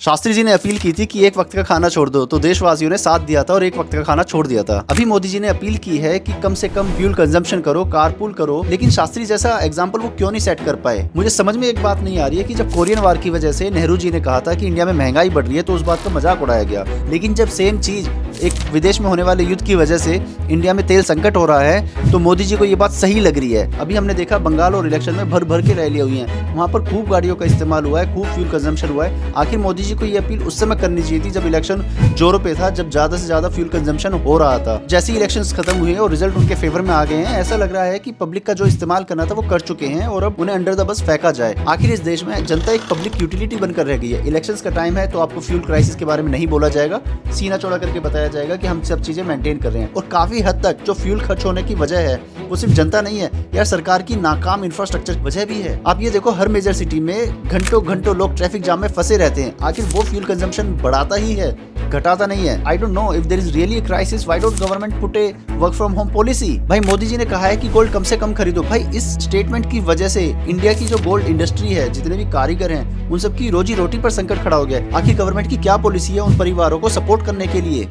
शास्त्री जी ने अपील की थी कि एक वक्त का खाना छोड़ दो, तो देशवासियों ने साथ दिया था और एक वक्त का खाना छोड़ दिया था। अभी मोदी जी ने अपील की है कि कम से कम फ्यूल कंजम्पशन करो, कारपूल करो, लेकिन शास्त्री जैसा एग्जाम्पल वो क्यों नहीं सेट कर पाए। मुझे समझ में एक बात नहीं आ रही है कि जब कोरियन वार की वजह से नेहरू जी ने कहा था कि इंडिया में महंगाई बढ़ रही है तो उस बात का मजाक उड़ाया गया, लेकिन जब सेम चीज एक विदेश में होने वाले युद्ध की वजह से इंडिया में तेल संकट हो रहा है तो मोदी जी को ये बात सही लग रही है। अभी हमने देखा बंगाल और इलेक्शन में भर भर के रैलियां हुई हैं, वहां पर खूब गाड़ियों का इस्तेमाल हुआ है, खूब फ्यूल कंजम्पशन हुआ है। आखिर मोदी जी को ये अपील उस समय करनी चाहिए थी जब इलेक्शन जोरों पे था, जब ज्यादा से ज्यादा फ्यूल कंजम्पशन हो रहा था। जैसे ही इलेक्शंस खत्म हुए और रिजल्ट उनके फेवर में आ गए हैं, ऐसा लग रहा है कि पब्लिक का जो इस्तेमाल करना था वो कर चुके हैं और अब उन्हें अंडर द बस फेंका जाए। आखिर इस देश में जनता एक पब्लिक यूटिलिटी बनकर रह गई है। इलेक्शंस का टाइम है तो आपको फ्यूल क्राइसिस के बारे में नहीं बोला जाएगा, सीना चौड़ा करके बताया जाएगा कि हम सब चीजें मेंटेन कर रहे हैं। और काफी हद तक जो फ्यूल खर्च होने की वजह है वो सिर्फ जनता नहीं है यार, सरकार की नाकाम इंफ्रास्ट्रक्चर वजह भी है। आप ये देखो, हर मेजर सिटी में घंटों घंटों लोग ट्रैफिक जाम में फंसे रहते हैं। आखिर वो फ्यूल कंजम्पशन बढ़ाता ही है, घटाता नहीं है। I don't know if there is really a crisis, why don't government put a work from home policy. भाई मोदी जी ने कहा है कि गोल्ड कम से कम खरीदो। भाई इस स्टेटमेंट की वजह से इंडिया की जो गोल्ड इंडस्ट्री है, जितने भी कारीगर हैं, उन सबकी रोजी रोटी पर संकट खड़ा हो गया है। आखिर गवर्नमेंट की क्या पॉलिसी है उन परिवारों को सपोर्ट करने के लिए?